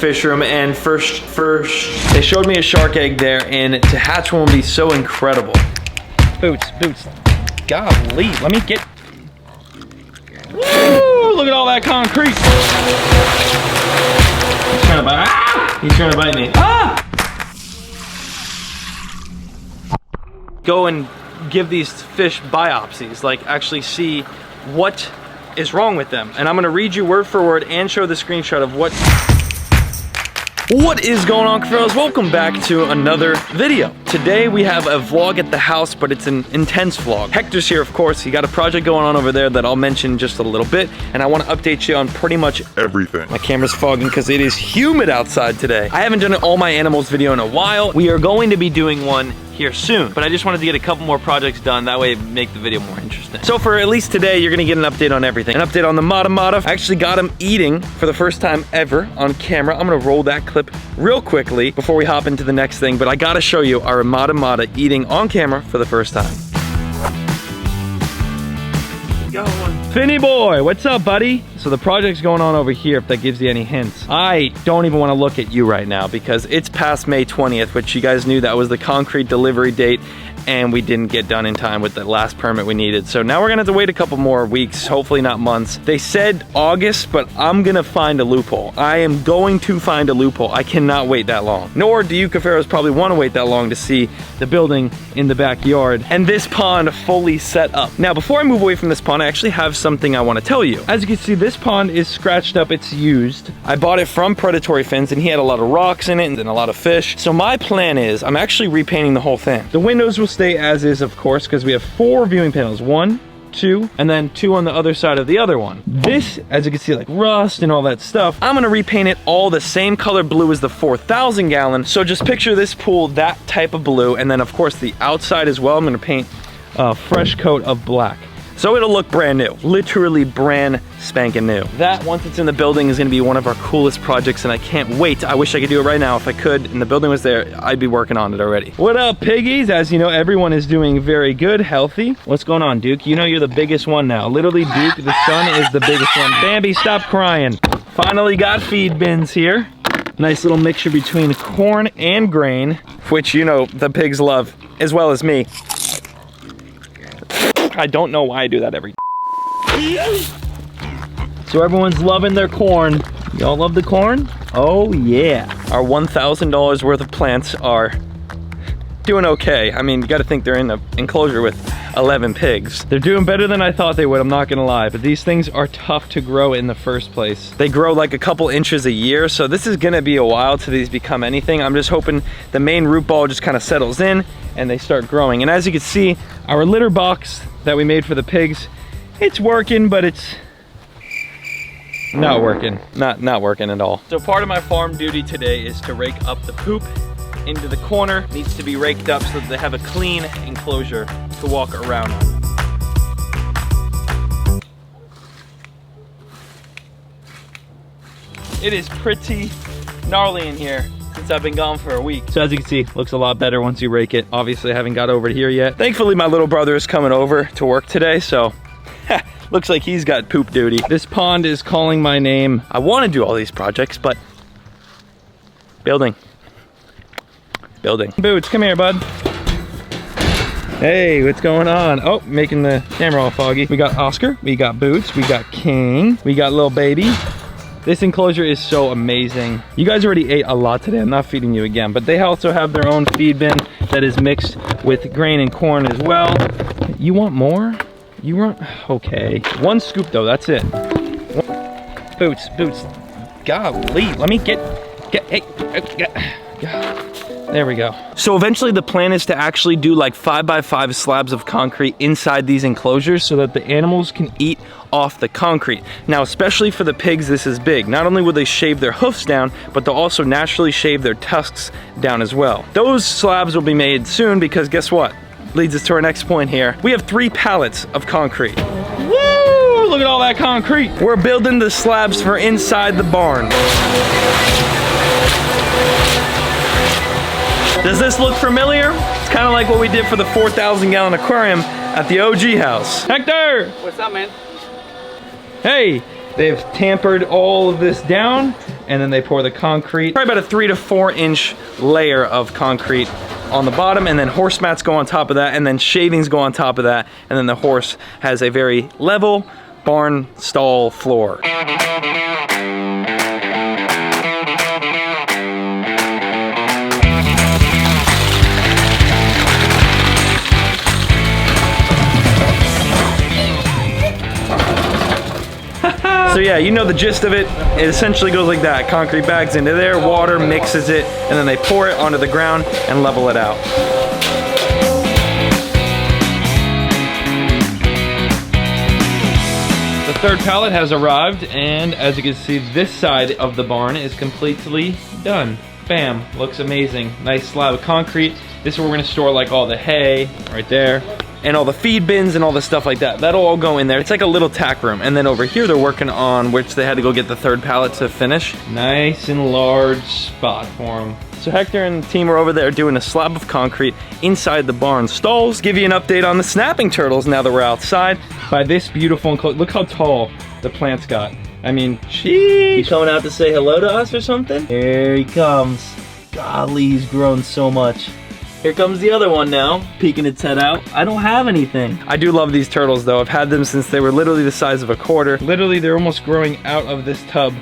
fish room, and first they showed me a shark egg there, and to hatch one would be so incredible. Boots, golly, let me get, woo, look at all that concrete. He's trying to bite, he's trying to bite me. Go and give these fish biopsies, like actually see what is wrong with them. And I'm gonna read you word for word and show the screenshot of what is going on, Cuffaros? Welcome back to another video. Today we have a vlog at the house, but it's an intense vlog. Hector's here, of course. He got a project going on over there that I'll mention just a little bit, and I want to update you on pretty much everything. My camera's fogging because it is humid outside today. I haven't done an all my animals video in a while. We are going to be doing one here soon, but I just wanted to get a couple more projects done, that way make the video more interesting. So for at least today, you're gonna get an update on everything. An update on the Mata. I actually got him eating for the first time ever on camera. I'm gonna roll that clip real quickly before we hop into the next thing, but I gotta show you our Mata eating on camera for the first time. Finny boy, what's up, buddy? So the project's going on over here, if that gives you any hints. I don't even want to look at you right now because it's past May 20th, which you guys knew that was the concrete delivery date, and we didn't get done in time with the last permit we needed. So now we're gonna have to wait a couple more weeks, hopefully not months. They said August, but I'm gonna find a loophole. I am going to find a loophole. I cannot wait that long. Nor do you Cuffaros probably wanna wait that long to see the building in the backyard and this pond fully set up. Now, before I move away from this pond, I actually have something I wanna tell you. As you can see, this pond is scratched up, it's used. I bought it from Predatory Fins and he had a lot of rocks in it and a lot of fish. So my plan is, I'm actually repainting the whole thing. The windows will stay as is, of course, because we have 4 viewing panels. 1, 2, and then 2 on the other side of the other one. This, as you can see, like rust and all that stuff, I'm gonna repaint it all the same color blue as the 4,000 gallon. So just picture this pool that type of blue, and then of course the outside as well, I'm gonna paint a fresh coat of black. So it'll look brand new, literally brand spanking new. That, once it's in the building, is gonna be one of our coolest projects, and I can't wait. I wish I could do it right now. If I could, and the building was there, I'd be working on it already. What up, piggies? As you know, everyone is doing very good, healthy. What's going on, Duke? You know you're the biggest one now. Literally, Duke, the son, is the biggest one. Bambi, stop crying. Finally got feed bins here. Nice little mixture between corn and grain, which you know the pigs love, as well as me. I don't know why I do that every. So everyone's loving their corn. Y'all love the corn? Oh yeah. Our $1,000 worth of plants are doing okay. I mean, you gotta think they're in an enclosure with 11 pigs. They're doing better than I thought they would, I'm not gonna lie, but these things are tough to grow in the first place. They grow like a couple inches a year, so this is gonna be a while till these become anything. I'm just hoping the main root ball just kind of settles in and they start growing. And as you can see, our litter box that we made for the pigs, it's working, but it's not working. Not working at all. So part of my farm duty today is to rake up the poop into the corner. It needs to be raked up so that they have a clean enclosure to walk around on. It is pretty gnarly in here since I've been gone for a week. So as you can see, looks a lot better once you rake it. Obviously I haven't got over here yet. Thankfully my little brother is coming over to work today, so looks like he's got poop duty. This pond is calling my name. I want to do all these projects, but building. Boots, come here, bud. Hey, what's going on? Oh, making the camera all foggy. We got Oscar, we got Boots, we got King, we got little baby. This enclosure is so amazing. You guys already ate a lot today. I'm not feeding you again, but they also have their own feed bin that is mixed with grain and corn as well. You want more? You want, okay. 1 scoop though, that's it. Boots, golly, let me get, hey, there we go. So eventually the plan is to actually do like 5x5 slabs of concrete inside these enclosures so that the animals can eat off the concrete. Now, especially for the pigs, this is big. Not only will they shave their hoofs down, but they'll also naturally shave their tusks down as well. Those slabs will be made soon because guess what? Leads us to our next point here. We have 3 pallets of concrete. Woo! Look at all that concrete. We're building the slabs for inside the barn. Does this look familiar? It's kind of like what we did for the 4,000 gallon aquarium at the OG house. Hector! What's up, man? Hey, they've tampered all of this down and then they pour the concrete. Probably about a 3 to 4 inch layer of concrete on the bottom, and then horse mats go on top of that, and then shavings go on top of that, and then the horse has a very level barn stall floor. So yeah, you know the gist of it. It essentially goes like that. Concrete bags into there, water mixes it, and then they pour it onto the ground and level it out. The third pallet has arrived, and as you can see, this side of the barn is completely done. Bam, looks amazing. Nice slab of concrete. This is where we're gonna store like all the hay, right there. And all the feed bins and all the stuff like that. That'll all go in there. It's like a little tack room. And then over here they're working on, which they had to go get the third pallet to finish. Nice and large spot for them. So Hector and the team are over there doing a slab of concrete inside the barn stalls. Give you an update on the snapping turtles now that we're outside. By this beautiful enclosure. Look how tall the plants got. I mean, sheesh. You coming out to say hello to us or something? Here he comes. Golly, he's grown so much. Here comes the other one now, peeking its head out. I don't have anything. I do love these turtles though. I've had them since they were literally the size of a quarter. Literally, they're almost growing out of this tub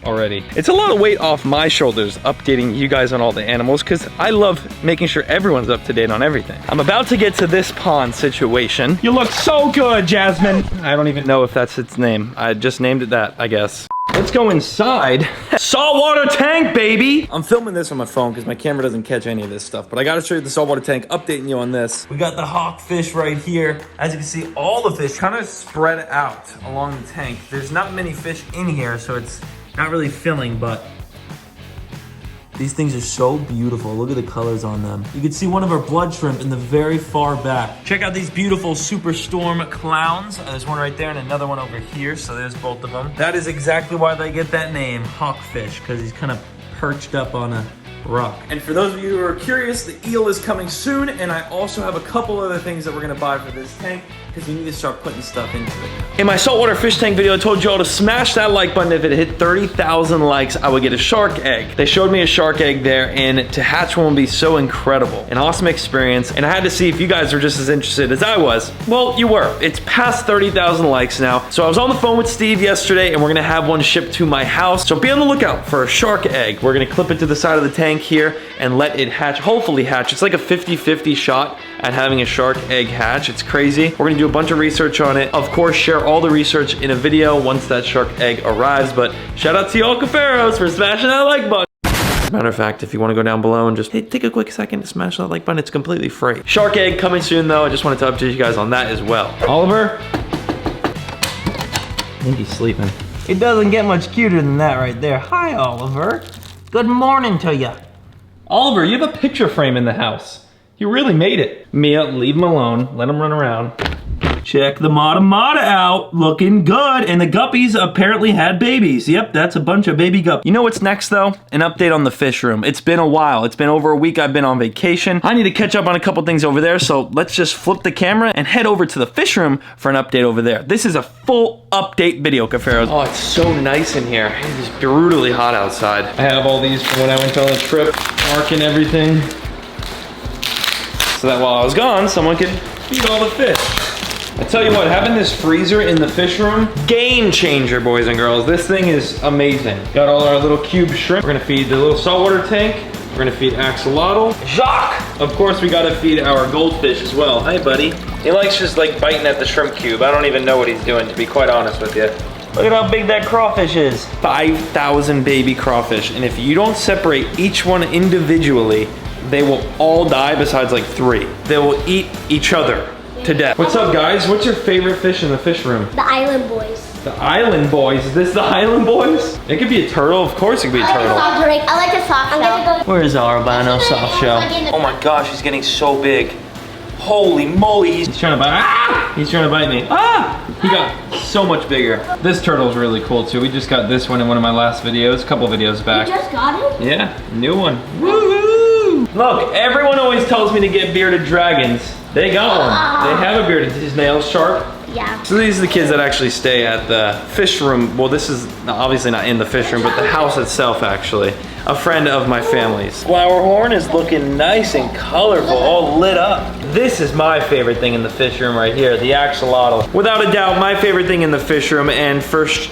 already. It's a lot of weight off my shoulders updating you guys on all the animals because I love making sure everyone's up to date on everything. I'm about to get to this pond situation. You look so good, Jasmine. I don't even know if that's its name. I just named it that, I guess. Let's go inside. Saltwater tank, baby! I'm filming this on my phone because my camera doesn't catch any of this stuff, but I gotta show you the saltwater tank, updating you on this. We got the hawkfish right here. As you can see, all the fish Kind of spread out along the tank. There's not many fish in here, so it's not really filling, but these things are so beautiful. Look at the colors on them. You can see one of our blood shrimp in the very far back. Check out these beautiful superstorm clowns. There's one right there and another one over here, so there's both of them. That is exactly why they get that name, hawkfish, because he's kind of perched up on a rock. And for those of you who are curious, the eel is coming soon, and I also have a couple other things that we're gonna buy for this tank because we need to start putting stuff into it. In my saltwater fish tank video, I told you all to smash that like button. If it hit 30,000 likes, I would get a shark egg. They showed me a shark egg there, and to hatch one would be so incredible. An awesome experience, and I had to see if you guys were just as interested as I was. Well, you were. It's past 30,000 likes now. So I was on the phone with Steve yesterday, and we're gonna have one shipped to my house. So be on the lookout for a shark egg. We're gonna clip it to the side of the tank here and let it hatch, hopefully hatch. It's like a 50-50 shot at having a shark egg hatch. It's crazy. We're gonna do a bunch of research on it. Of course, share all the research in a video once that shark egg arrives, but shout out to y'all Cuffaros for smashing that like button. As a matter of fact, if you wanna go down below and just take a quick second to smash that like button, it's completely free. Shark egg coming soon though. I just wanted to update you guys on that as well. Oliver? I think he's sleeping. It doesn't get much cuter than that right there. Hi, Oliver. Good morning to you. Oliver, you have a picture frame in the house. You really made it. Mia, leave him alone. Let him run around. Check the mata out, looking good. And the guppies apparently had babies. Yep, that's a bunch of baby guppies. You know what's next though? An update on the fish room. It's been a while. It's been over a week I've been on vacation. I need to catch up on a couple things over there, so let's just flip the camera and head over to the fish room for an update over there. This is a full update video, Cuffaros. Oh, it's so nice in here. It is brutally hot outside. I have all these from when I went on the trip, marking everything, so that while I was gone, someone could feed all the fish. I tell you what, having this freezer in the fish room, game changer, boys and girls. This thing is amazing. Got all our little cube shrimp. We're gonna feed the little saltwater tank. We're gonna feed axolotl. Jacques! Of course, we gotta feed our goldfish as well. Hey, buddy. He likes just like biting at the shrimp cube. I don't even know what he's doing, to be quite honest with you. Look at how big that crawfish is. 5,000 baby crawfish. And if you don't separate each one individually, they will all die besides like 3. They will eat each other to death. What's up, guys? What's your favorite fish in the fish room? The Island Boys. The Island Boys? Is this the Island Boys? It could be a turtle. Of course it could be a turtle. I like a soft shell. Where's our albino soft shell? Oh my gosh, he's getting so big. Holy moly. He's trying to bite. Ah! He's trying to bite me. Ah! He got so much bigger. This turtle's really cool too. We just got this one in one of my last videos, a couple videos back. You just got it? Yeah, new one. Woohoo! Look, everyone always tells me to get bearded dragons. They got one. They have a bearded. His nails sharp. Yeah. So these are the kids that actually stay at the fish room. Well, this is obviously not in the fish room, but the house itself actually. A friend of my family's. Flower horn is looking nice and colorful, all lit up. This is my favorite thing in the fish room right here, the axolotl. Without a doubt, my favorite thing in the fish room, and first,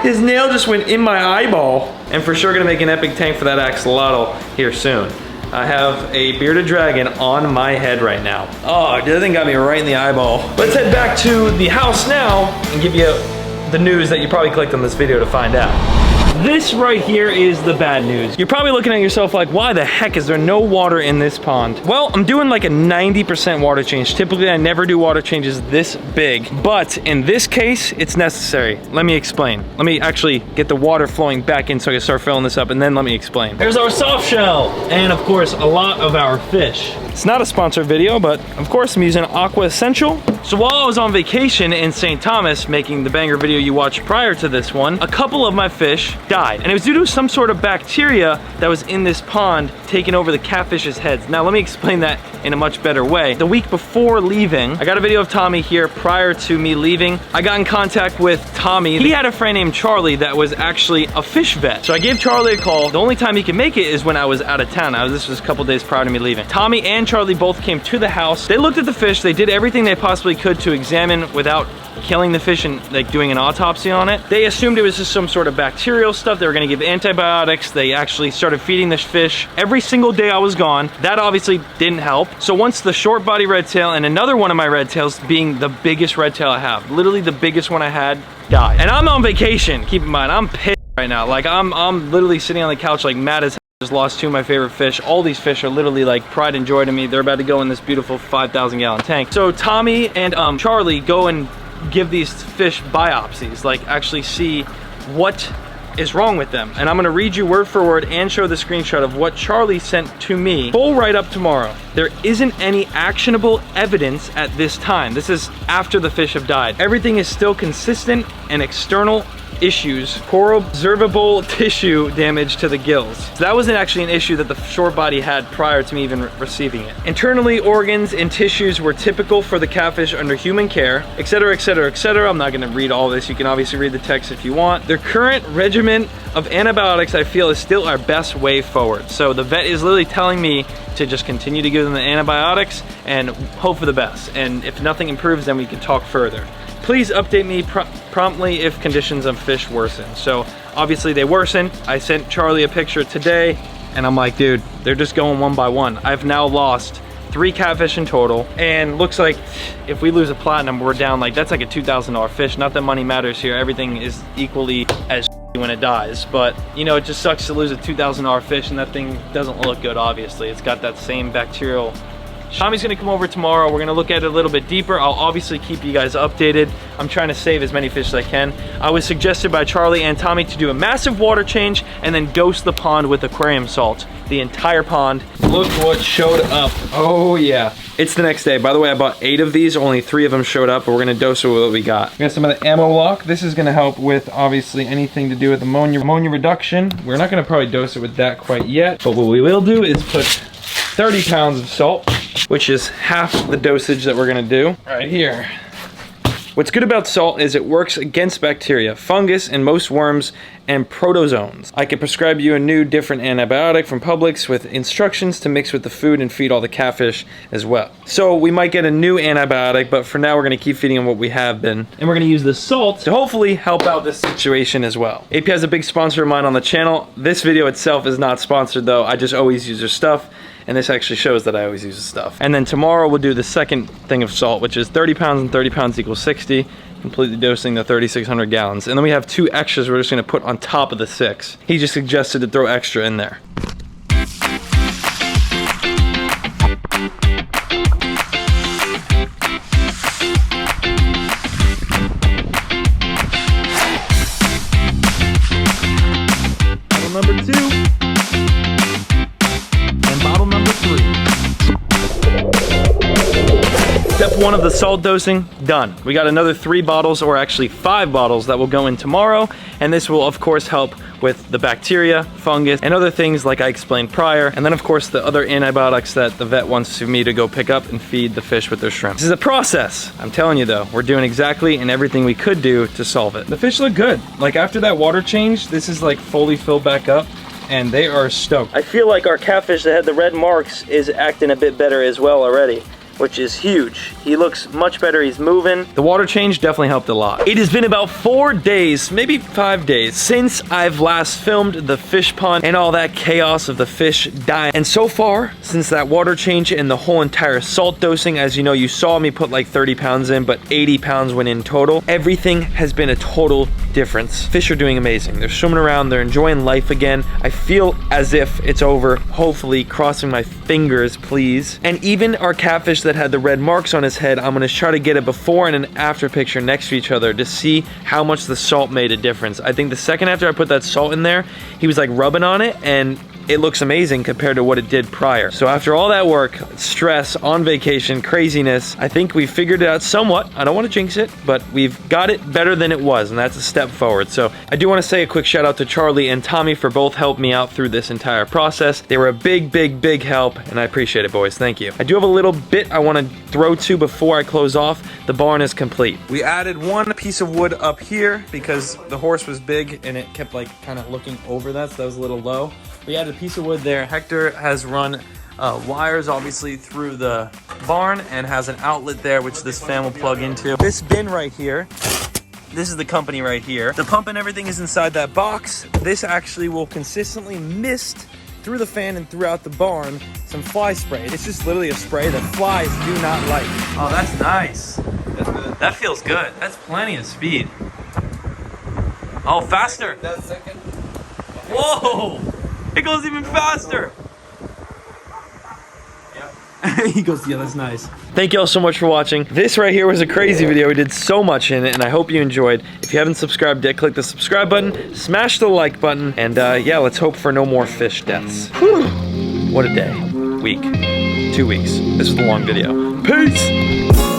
his nail just went in my eyeball. And for sure gonna make an epic tank for that axolotl here soon. I have a bearded dragon on my head right now. Oh, that thing got me right in the eyeball. Let's head back to the house now and give you the news that you probably clicked on this video to find out. This right here is the bad news. You're probably looking at yourself like, why the heck is there no water in this pond? Well, I'm doing like a 90% water change. Typically, I never do water changes this big, but in this case, it's necessary. Let me explain. Let me actually get the water flowing back in so I can start filling this up, and then let me explain. There's our soft shell, and of course, a lot of our fish. It's not a sponsored video, but of course, I'm using Aqua Essential. So while I was on vacation in St. Thomas, making the banger video you watched prior to this one, a couple of my fish died. And it was due to some sort of bacteria that was in this pond taking over the catfish's heads. Now let me explain that in a much better way. The week before leaving, I got a video of Tommy here prior to me leaving. I got in contact with Tommy. He had a friend named Charlie that was actually a fish vet. So I gave Charlie a call. The only time he could make it is when I was out of town. This was a couple days prior to me leaving. Tommy and Charlie both came to the house. They looked at the fish. They did everything they possibly could to examine without killing the fish and like doing an autopsy on it. They assumed it was just some sort of bacterial stuff. They were gonna give antibiotics. They actually started feeding this fish every single day I was gone. That obviously didn't help. So once the short body red tail and another one of my red tails, being the biggest red tail I have, literally the biggest one I had, died. And I'm on vacation. Keep in mind, I'm pissed right now. Like I'm literally sitting on the couch like mad as hell. Just lost two of my favorite fish. All these fish are literally like pride and joy to me. They're about to go in this beautiful 5,000 gallon tank. So Tommy and Charlie go and give these fish biopsies, like actually see what is wrong with them. And I'm gonna read you word for word and show the screenshot of what Charlie sent to me. Full write-up tomorrow. There isn't any actionable evidence at this time. This is after the fish have died. Everything is still consistent and external issues, poor observable tissue damage to the gills. So that wasn't actually an issue that the short body had prior to me even receiving it. Internally, organs and tissues were typical for the catfish under human care, etc., etc., etc. I'm not gonna read all this. You can obviously read the text if you want. Their current regimen of antibiotics, I feel, is still our best way forward. So the vet is literally telling me to just continue to give them the antibiotics and hope for the best. And if nothing improves, then we can talk further. Please update me promptly if conditions of fish worsen. So obviously they worsen. I sent Charlie a picture today and I'm like, dude, they're just going one by one. I've now lost 3 catfish in total, and looks like if we lose a platinum, we're down like, that's like a $2,000 fish. Not that money matters here. Everything is equally as when it dies, but you know, it just sucks to lose a $2,000 fish, and that thing doesn't look good. Obviously, it's got that same bacterial. Tommy's gonna come over tomorrow. We're gonna look at it a little bit deeper. I'll obviously keep you guys updated. I'm trying to save as many fish as I can. I was suggested by Charlie and Tommy to do a massive water change and then dose the pond with aquarium salt. The entire pond. Look what showed up. Oh yeah. It's the next day. By the way, I bought 8 of these. Only 3 of them showed up, but we're gonna dose it with what we got. We got some of the ammo lock. This is gonna help with obviously anything to do with ammonia reduction. We're not gonna probably dose it with that quite yet, but what we will do is put 30 pounds of salt, which is half the dosage that we're gonna do right here. What's good about salt is it works against bacteria, fungus, and most worms and protozoans. I can prescribe you a new different antibiotic from Publix with instructions to mix with the food and feed all the catfish as well. So we might get a new antibiotic, but for now we're gonna keep feeding them what we have been. And we're gonna use the salt to hopefully help out this situation as well. AP is a big sponsor of mine on the channel. This video itself is not sponsored though. I just always use their stuff. And this actually shows that I always use this stuff. And then tomorrow we'll do the second thing of salt, which is 30 pounds and 30 pounds equals 60, completely dosing the 3,600 gallons. And then we have 2 extras we're just gonna put on top of the 6. He just suggested to throw extra in there. Bottle number 2. Bottle number 3. Step 1 of the salt dosing, done. We got another 3 bottles, or actually 5 bottles that will go in tomorrow, and this will of course help with the bacteria, fungus, and other things like I explained prior. And then of course the other antibiotics that the vet wants me to go pick up and feed the fish with their shrimp. This is a process. I'm telling you though, we're doing exactly and everything we could do to solve it. The fish look good. Like after that water change, this is like fully filled back up and they are stoked. I feel like our catfish that had the red marks is acting a bit better as well already, which is huge. He looks much better, he's moving. The water change definitely helped a lot. It has been about 4 days, maybe 5 days, since I've last filmed the fish pond and all that chaos of the fish dying. And so far, since that water change and the whole entire salt dosing, as you know, you saw me put like 30 pounds in, but 80 pounds went in total. Everything has been a total difference. Fish are doing amazing. They're swimming around, they're enjoying life again. I feel as if it's over, hopefully, crossing my fingers, please. And even our catfish that had the red marks on his head, I'm gonna try to get a before and an after picture next to each other to see how much the salt made a difference. I think the second after I put that salt in there, he was like rubbing on it and it looks amazing compared to what it did prior. So after all that work, stress, on vacation, craziness, I think we figured it out somewhat. I don't want to jinx it, but we've got it better than it was, and that's a step forward. So I do want to say a quick shout out to Charlie and Tommy for both helping me out through this entire process. They were a big, big, big help, and I appreciate it, boys. Thank you. I do have a little bit I want to throw to before I close off. The barn is complete. We added one piece of wood up here because the horse was big and it kept like kind of looking over that, so that was a little low. We added a piece of wood there. Hector has run wires obviously through the barn and has an outlet there which this fan will plug into. This bin right here, this is the company right here. The pump and everything is inside that box. This actually will consistently mist through the fan and throughout the barn some fly spray. It's just literally a spray that flies do not like. Oh, that's nice. That's good. That feels good. That's plenty of speed. Oh, faster. That second. Whoa! It goes even faster. Yeah. He goes, yeah, that's nice. Thank you all so much for watching. This right here was a crazy video. We did so much in it, and I hope you enjoyed. If you haven't subscribed yet, click the subscribe button, smash the like button, and yeah, let's hope for no more fish deaths. Whew. What a day. Week. 2 weeks. This was a long video. Peace!